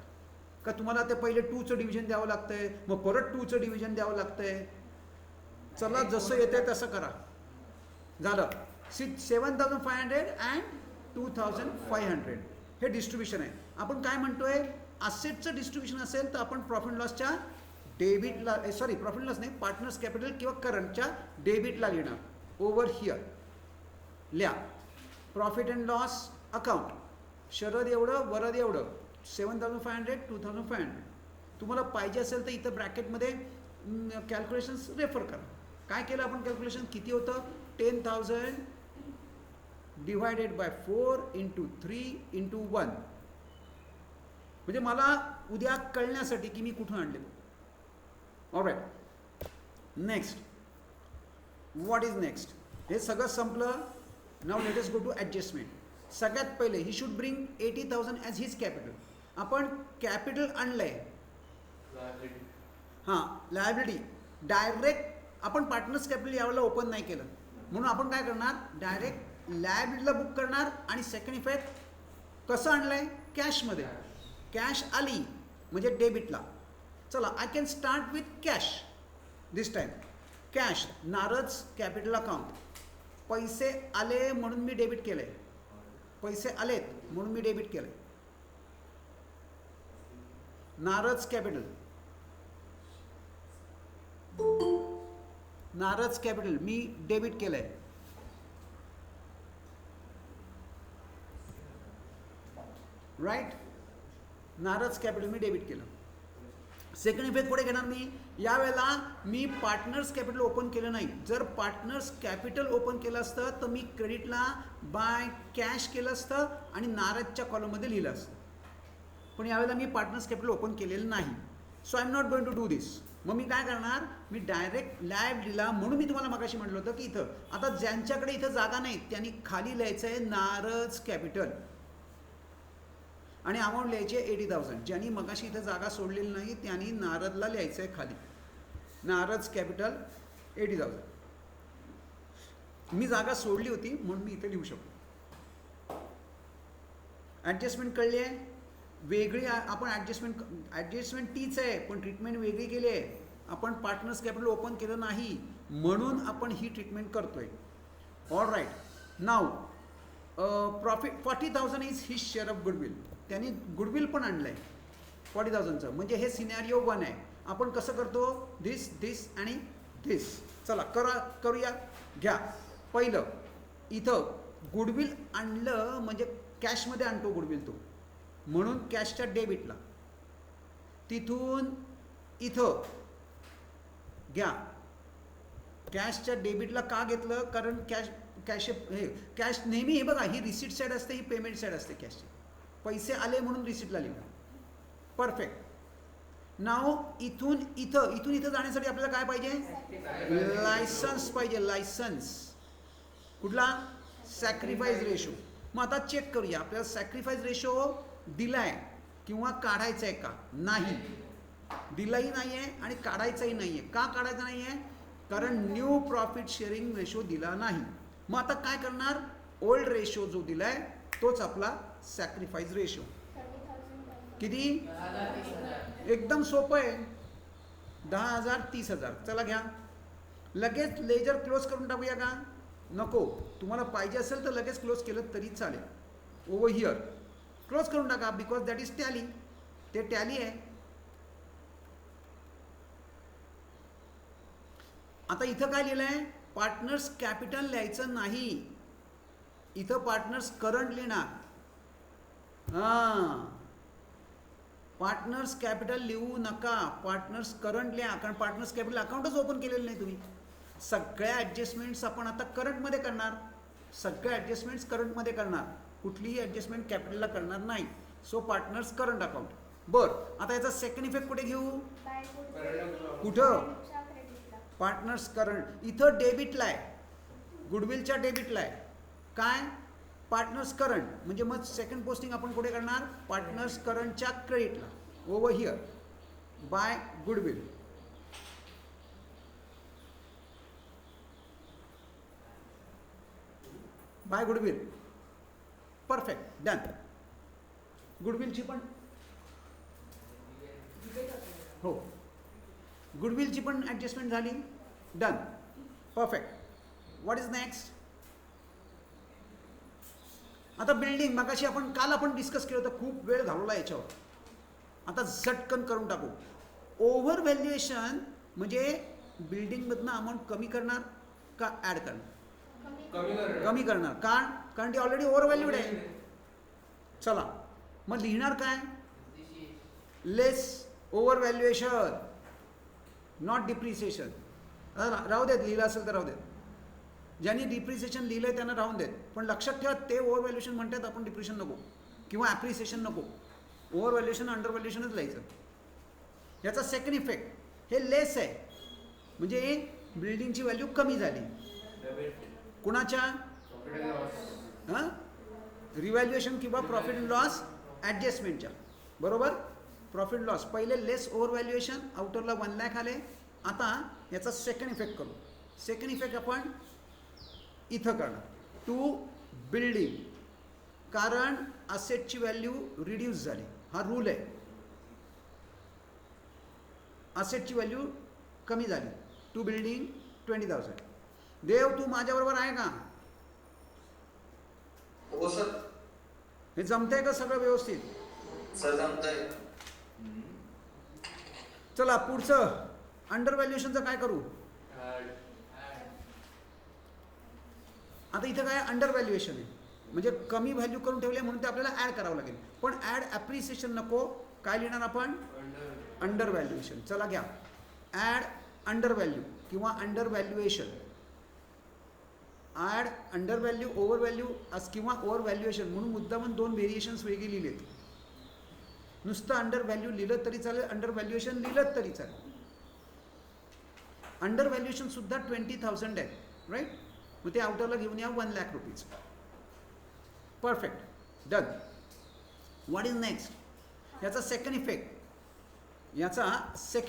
का तुम्हाला ते पहिले 2चं डिव्हिजन द्यावं लागतंय, मग परत 2चं डिव्हिजन द्यावं लागतंय? चला जसं येतंय तसं करा. झालं. 7,500 अँड 2,500 हे डिस्ट्रीब्युशन आहे. आपण काय म्हणतोय, असेटचं डिस्ट्रीब्युशन असेल तर आपण प्रॉफिट लॉसच्या डेबिटला, सॉरी प्रॉफिट लॉस नाही, पार्टनर्स कॅपिटल किंवा करंटच्या डेबिटला लिहिणार. ओव्हर हिअर लिहा, profit and loss account, Sharad एवढं वरद एवढं, 7,500 2,500. तुम्हाला पाहिजे असेल तर इथं ब्रॅकेटमध्ये कॅल्क्युलेशन्स रेफर करा. काय केलं आपण कॅल्क्युलेशन, किती होतं? 10,000 डिवायडेड बाय 4 इंटू 3 इंटू 1. म्हणजे मला उद्या कळण्यासाठी की मी कुठून आणले. All right, next what is next? हे सगळं संपलं. Now let us go to adjustment. सगळ्यात पहिले he should bring 80,000 as his capital. आपण कॅपिटल आणलंय, हां लायबिलिटी, डायरेक्ट आपण पार्टनर्स कॅपिटल यावेळेला ओपन नाही केलं, म्हणून आपण काय करणार, डायरेक्ट लायबिलिटीला बुक करणार. आणि सेकंड इफेक्ट कसं आणलंय, कॅशमध्ये. कॅश आली म्हणजे डेबिटला. चला, I can start with cash this time. Cash, नारज कॅपिटल अकाउंट. पैसे आले म्हणून मी डेबिट केलंय, पैसे आलेत म्हणून मी डेबिट केलंय. नारज कॅपिटल, नारज कॅपिटल मी डेबिट केलंय. राईट, नारज कॅपिटल मी डेबिट केलं. सेकंड इफेक्ट पुढे घेणार मी. यावेळेला मी पार्टनर्स कॅपिटल ओपन केलं नाही. जर पार्टनर्स कॅपिटल ओपन केलं असतं तर मी क्रेडिटला बाय कॅश केलं असतं आणि नारजच्या कॉलममध्ये लिहिलं असतं. पण यावेळेला मी पार्टनर्स कॅपिटल ओपन केलेलं नाही. So I am not going to do this. मग मी काय करणार, मी डायरेक्ट लायबिलिटीला, म्हणून मी तुम्हाला मगाशी म्हटलं होतं की इथं आता ज्यांच्याकडे इथं जागा नाही त्यांनी खाली लिहायचं आहे नारज कॅपिटल आणि अमाऊंट लिहायची आहे 80,000. ज्यांनी मगाशी इथं जागा सोडलेली नाही त्यांनी नारदला लिहायचं आहे खाली, नारज कॅपिटल 80,000. मी जागा सोडली होती म्हणून मी इथे लिहू शकतो. ॲडजस्टमेंट कळली आहे? वेगळी आपण ॲडजस्टमेंट तीच आहे पण ट्रीटमेंट वेगळी केली आहे. आपण पार्टनर्स कॅपिटल ओपन केलं नाही म्हणून आपण ही ट्रीटमेंट करतोय. All right, now profit 40,000 is his share of goodwill. त्यांनी गुडविल पण आणलं आहे 40,000चं. म्हणजे हे सिनॅरिओ 1 आहे. आपण कसं करतो, धिस धिस आणि धिस. चला करूया. घ्या, पहिलं इथं गुडविल आणलं म्हणजे कॅशमध्ये आणतो गुडविल तो, म्हणून कॅशच्या डेबिटला. तिथून इथं घ्या, कॅशच्या डेबिटला का घेतलं, कारण कॅश नेहमी, हे बघा, ही रिसिट साईड असते, ही पेमेंट साईड असते कॅशची. पैसे आले म्हणून रिसिटला लिहिलं. परफेक्ट. नाव इथून इथं जाण्यासाठी आपल्याला काय पाहिजे, लायसन्स पाहिजे. लायसन्स कुठला, सॅक्रिफाईस रेशो. मग आता चेक करूया आपल्याला सॅक्रिफाईस रेशो दिलाय किंवा काढायचा आहे का. नाही, दिलाही नाही आहे आणि काढायचाही नाही आहे. का काढायचा नाही आहे, कारण न्यू प्रॉफिट शेअरिंग रेशो दिला नाही. मग आता काय करणार, ओल्ड रेशो जो दिलाय तोच आपला सॅक्रिफाईस रेशो. किती, एकदम सोपं आहे, 10,000 30,000. चला घ्या, लगेच लेजर क्लोज करून टाकूया का, नको, तुम्हाला पाहिजे असेल तर लगेच क्लोज केलं तरी चालेल. ओव्हर हिअर क्लोज करून टाका, बिकॉज दॅट इज टॅली. ते टॅली आहे. आता इथं काय लिहिलं आहे, पार्टनर्स कॅपिटल लिहायचं नाही. इथं पार्टनर्स करंट लिहिणार. पार्टनर्स कॅपिटल लिहू नका, पार्टनर्स करंट लिहा, कारण पार्टनर्स कॅपिटल अकाउंटच ओपन केलेलं नाही तुम्ही. सगळ्या ॲडजस्टमेंट्स आपण आता करंटमध्ये करणार, सगळ्या ॲडजस्टमेंट्स करंटमध्ये करणार, कुठलीही ॲडजस्टमेंट कॅपिटलला करणार नाही. So partners current account. बरं, आता याचा सेकंड इफेक्ट कुठे घेऊ? कुठं? Partners current. इथं डेबिटला आहे, गुडविलच्या डेबिटला आहे. काय? Partners current. म्हणजे मग सेकंड पोस्टिंग आपण कुठे करणार? पार्टनर्स करंटच्या क्रेडिटला, over here by goodwill. By goodwill. Perfect, done. गुडविलची पण हो, गुडविलची पण ॲडजस्टमेंट झाली. Done, perfect. What is next? आता बिल्डिंग, मगाशी आपण काल डिस्कस केलं होतं, खूप वेळ घालवला याच्यावर. आता झटकन करून टाकू. ओव्हर व्हॅल्युएशन म्हणजे बिल्डिंगमधनं अमाऊंट कमी करणार का ॲड करणार? कमी करणार. कारण ती ऑलरेडी ओव्हर व्हॅल्यूड आहे. चला मग लिहिणार काय? लेस ओव्हर व्हॅल्युएशन, नॉट डिप्रिसिएशन. राहू देत, लिहिलं असेल तर राहू देत. ज्यांनी डिप्रिसिएशन लिहिलंय त्यांना राहून देत, पण लक्षात ठेवा ते ओव्हर व्हॅल्युएशन म्हणतात, आपण डिप्रिशिएशन नको किंवा ॲप्रिसिएशन नको. ओव्हर व्हॅल्युएशन अंडर व्हॅल्युएशनच लिहायचं. याचा सेकंड इफेक्ट हे लेस आहे, म्हणजे बिल्डिंगची व्हॅल्यू कमी झाली. कुणाच्या? रिव्हॅल्युएशन किंवा प्रॉफिट अँड लॉस ॲडजस्टमेंटच्या. बरोबर, प्रॉफिट लॉस. पहिले लेस ओव्हर व्हॅल्युएशन, आउटरला 1 लाख आले. आता याचा सेकंड इफेक्ट करू. सेकंड इफेक्ट आपण इथं करणार. टू बिल्डिंग, कारण असेटची व्हॅल्यू रिड्यूस झाली. हा रूल आहे, असेटची व्हॅल्यू कमी झाली. To building 20,000. देव, तू माझ्याबरोबर आहे का? हो सर. हे जमतंय का सगळं व्यवस्थित? सर जमतंय. चला पुढचं, अंडर व्हॅल्युएशनचं काय करू? आता इथं काय अंडर व्हॅल्युएशन आहे, म्हणजे कमी व्हॅल्यू करून ठेवले म्हणून ते आपल्याला ॲड करावं लागेल. पण ॲड ॲप्रिसिएशन नको. काय लिहिणार आपण? Under valuation. चला घ्या, ॲड अंडर व्हॅल्यू किंवा under valuation. Add under value, over value किंवा ओव्हर व्हॅल्युएशन म्हणून मुद्दामून 2 व्हेरिएशन्स वेगळे लिहिलेत. नुसतं अंडर व्हॅल्यू लिहिलं तरी चालेल, अंडर व्हॅल्युएशन लिहिलं तरी चालेल. अंडर व्हॅल्युएशन सुद्धा 20,000 आहे, राईट? मग ते आउटरला घेऊन या 1 lakh rupees. Perfect, done. What is next? याचा सेकंड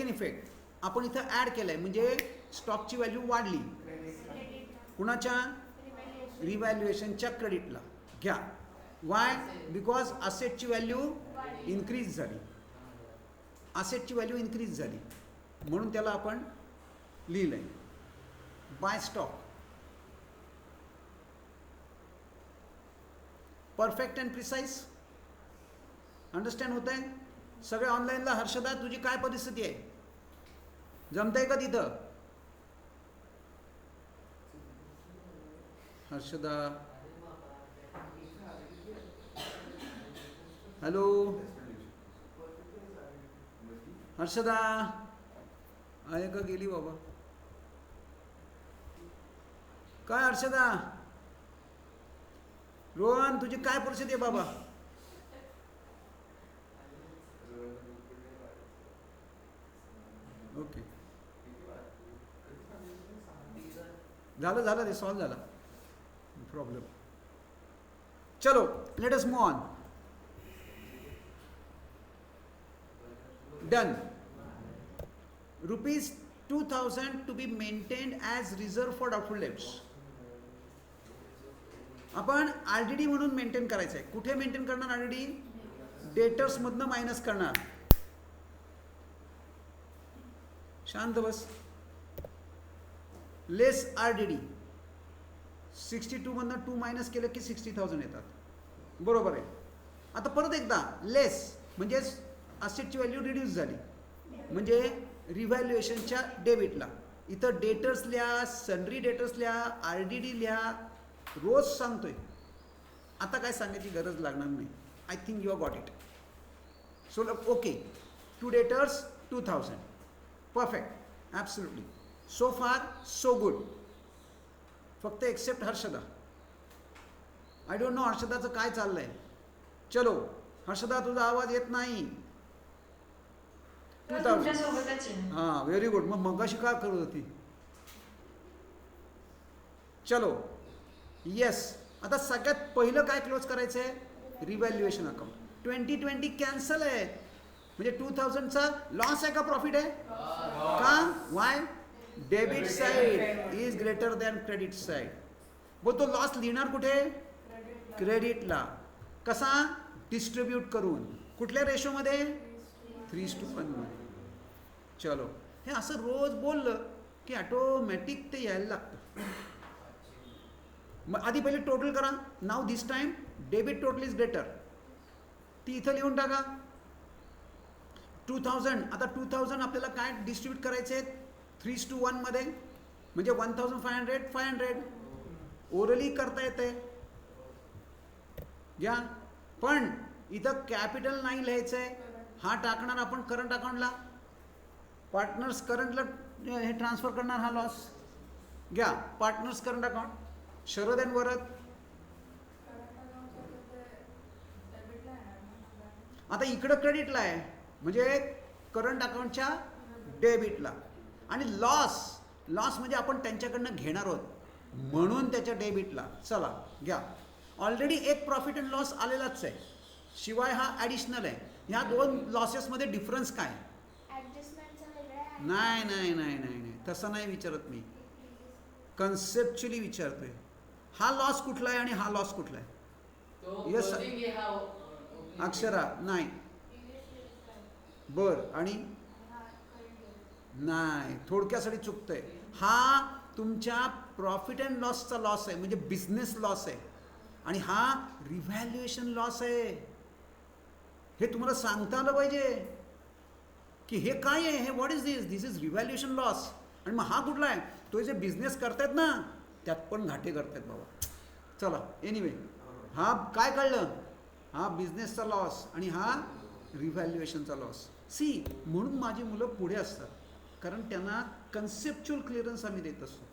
इफेक्ट आपण इथं ॲड केलंय, म्हणजे स्टॉकची व्हॅल्यू वाढली. कुणाच्या? रिव्हॅल्युएशनच्या क्रेडिटला. घ्या. वाय? बिकॉज असेटची व्हॅल्यू इन्क्रीज झाली. असेटची व्हॅल्यू इन्क्रीज झाली म्हणून त्याला आपण लिहिलंय by stock. Perfect and precise. Understand होत आहे? सगळे ऑनलाईनला. हर्षदा, तुझी काय परिस्थिती आहे? जमतंय का तिथं? हर्षदा, हॅलो हर्षदा, आहे का? गेली बाबा. काय हर्षदा? रोहन, तुझी काय परिस्थिती आहे बाबा? ओके, झालं ते सॉल्व झाला प्रॉब्लेम. चलो, let us move on. Done. ₹2,000 to be maintained as reserve for doubtful debts. आपण RDD म्हणून मेंटेन करायचं आहे. कुठे मेंटेन करणार RDD? डेटर्स मधनं मायनस करणार. शांत बस. लेस RDD. 62 मधनं 2 मायनस केलं की 60,000 येतात. बरोबर आहे. आता परत एकदा लेस म्हणजे असेटची व्हॅल्यू रिड्यूस झाली, म्हणजे रिव्हॅल्युएशनच्या डेबिटला. इथं डेटर्स लिहा, सनरी डेटर्स लिहा, RDD लिहा. रोज सांगतोय आता काय सांगायची गरज लागणार नाही. I think you are got it. So okay, 2 debtors 2000, perfect, absolutely, so far so good. फक्त except Harshada. I don't know हर्षदाचं काय चाललंय. चलो हर्षदा, तुझा आवाज येत नाही. 2000. हां, व्हेरी गुड. मग मगाशी काय करत होती? चलो येस. आता सगळ्यात पहिलं काय क्लोज करायचं आहे? Revaluation account. 2020 कॅन्सल आहे, म्हणजे 2000चा लॉस आहे का प्रॉफिट आहे? का? Y? Debit side is greater than credit side. मग तो लॉस लिहिणार कुठे? क्रेडिटला. कसा? डिस्ट्रीब्यूट करून. कुठल्या रेशोमध्ये? 3:1 मध्ये. चलो, हे असं रोज बोललं की ऑटोमॅटिक ते यायला लागतं. मग आधी पहिले टोटल करा. Now this time debit total is greater. ती इथं लिहून टाका. 2000. आता 2000 आपल्याला काय डिस्ट्रीब्यूट करायचे आहेत? 3:1 मध्ये, म्हणजे 1500 500. ओरली करता येते घ्या, पण इथं कॅपिटल नाही लिहायचं आहे. हा टाकणार आपण करंट अकाउंटला. पार्टनर्स करंटला हे ट्रान्सफर करणार हा लॉस. घ्या partners current account. Sharad and Varad. आता इकडं क्रेडिटला आहे, म्हणजे करंट अकाउंटच्या डेबिटला. आणि लॉस, लॉस म्हणजे आपण त्यांच्याकडनं घेणार आहोत, म्हणून त्याच्या डेबिटला. चला घ्या. ऑलरेडी एक प्रॉफिट अँड लॉस आलेलाच आहे, शिवाय हा ॲडिशनल आहे. ह्या दोन लॉसेसमध्ये डिफरन्स काय? नाही नाही नाही नाही नाही, तसं नाही विचारत मी, कन्सेप्च्युअली विचारतोय. हा लॉस कुठला आहे आणि हा लॉस कुठला आहे? येस अक्षरा. नाही. बर, आणि नाही, थोडक्यासाठी चुकतंय. हा तुमच्या प्रॉफिट अँड लॉसचा लॉस आहे, म्हणजे बिझनेस लॉस आहे. आणि हा रिव्हॅल्युएशन लॉस आहे. हे तुम्हाला सांगता आलं पाहिजे की हे काय आहे, हे what is this. This is revaluation loss. आणि मग हा कुठला आहे? तो जे बिझनेस करतायत ना, त्यात पण घाटे करतायत बाबा. चला एनिवे, हा काय कळलं? हा बिझनेसचा लॉस आणि हा रिव्हॅल्युएशनचा लॉस. सी, म्हणून माझी मुलं पुढे असतात, कारण त्यांना कन्सेप्च्युअल क्लिअरन्स आम्ही देत असतो.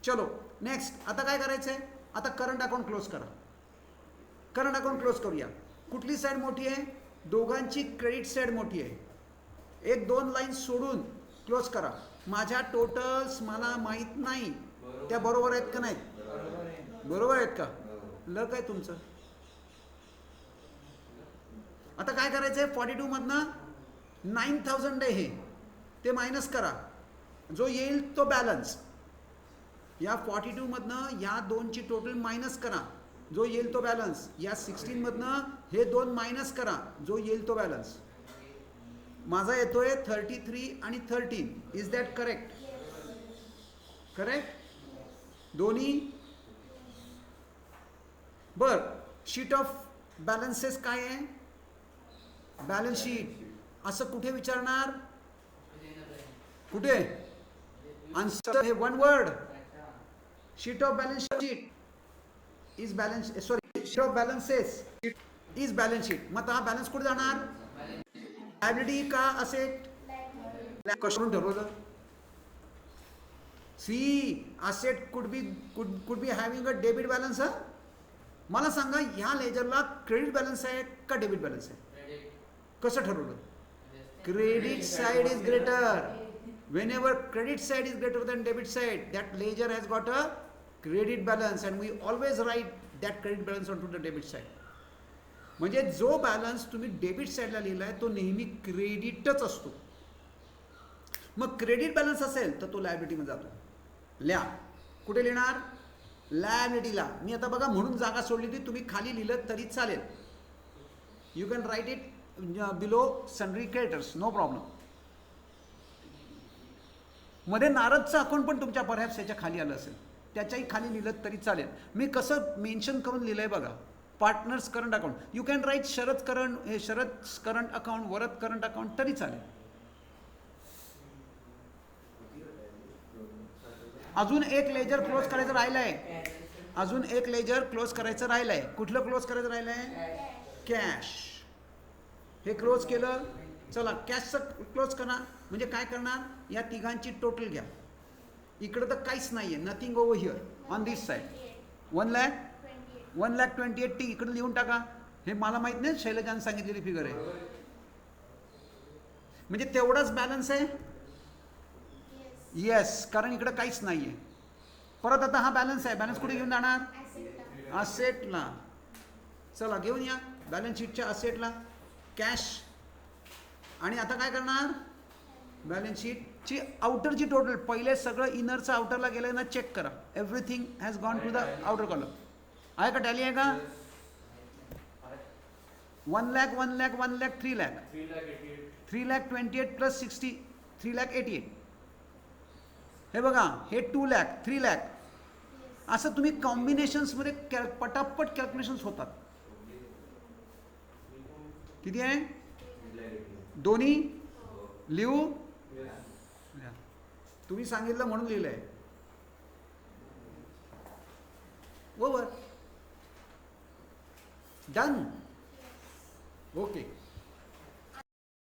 चलो नेक्स्ट. आता काय करायचं आहे? आता करंट अकाउंट क्लोज करा. करंट अकाउंट क्लोज करूया. कुठली साईड मोठी आहे? दोघांची क्रेडिट साईड मोठी आहे. 1-2 लाईन सोडून क्लोज करा. माझ्या टोटल्स मला माहीत नाही, त्या बरोबर आहेत का नाहीत? बरोबर आहेत का? लक आहे तुमचं. आता काय करायचं आहे? 42 मधनं 9000 आहे हे, ते मायनस करा. जो येईल तो बॅलन्स. या 42 मधनं या दोनची टोटल मायनस करा, जो येईल तो बॅलन्स. या 16 मधनं हे 2 मायनस करा, जो येईल तो बॅलन्स. माझा येतोय 33 आणि 13. Is that correct? करेक्ट दोन्ही. बर, शीट ऑफ बॅलन्सेस काय आहे? बॅलन्स शीट असं कुठे विचारणार? कुठे? आन्सर हे one word. Sheet of balance sheet is balance, sorry, sheet of balances is balance sheet. मग हा बॅलन्स कुठे जाणार? लायबिलिटी का असेट? कशावरून ठरवलं? See, asset could be having a debit balance. मला सांगा, ह्या लेजरला क्रेडिट बॅलन्स आहे का डेबिट बॅलन्स आहे? कसं ठरवलं? Credit side is greater. Whenever credit side is greater than debit side, that ledger has got a credit balance, and we always write that credit balance onto the debit side. म्हणजे जो बॅलन्स तुम्ही डेबिट साईडला लिहिलाय तो नेहमी क्रेडिटच असतो. मग क्रेडिट बॅलन्स असेल तर तो लायबिलिटीमध्ये जातो. लिहा. कुठे लिहिणार? लायबिलिटीला. मी आता बघा म्हणून जागा सोडली होती, तुम्ही खाली लिहिलं तरी चालेल. You can write it below sundry creditors, no problem. मध्ये नारदचं अकाउंट पण तुमच्या परहॅप्स याच्या खाली आलं असेल, त्याच्याही खाली लिहिलं तरी चालेल. मी कसं मेन्शन करून लिहिलंय बघा. Partners current account, you can right Sharad current account, Varad current account तरी चालेल. अजून एक लेजर क्लोज करायचं राहिलंय. अजून एक लेजर क्लोज करायचं राहिलंय. कुठलं क्लोज करायचं राहिलंय? कॅश. हे क्लोज केलं. चला कॅशचं क्लोज करा. म्हणजे काय करणार? या तिघांची टोटल घ्या. इकडं तर काहीच नाहीये, nothing over here on this side. 1,28,000 इकडे लिहून टाका. हे मला माहित नाही, शैलजाने सांगितलेली फिगर आहे. म्हणजे तेवढाच बॅलन्स आहे. येस, कारण इकडे काहीच नाहीये. परत आता हा बॅलन्स आहे. बॅलन्स कुठे घेऊन जाणार? असेटला. चला घेऊन या बॅलन्स शीटच्या असेटला कॅश. आणि आता काय करणार? बॅलन्स शीटची आउटरची टोटल. पहिले सगळं इनरचं आउटरला गेलं ना, चेक करा. Everything has gone to the outer column. आहे का? टॅली आहे का? 1 लाख 1 लाख 1 लाख 3 लाख 3,28,000 प्लस 60 3,88,000. हे बघा, हे 2 लाख 3 लाख. असं तुम्ही कॉम्बिनेशन्समध्ये पटापट कॅल्क्युलेशन्स होतात. किती आहे? दोन्ही लिहू. तुम्ही सांगितलं म्हणून लिहिलंय. ओव्हर. डन. ओके.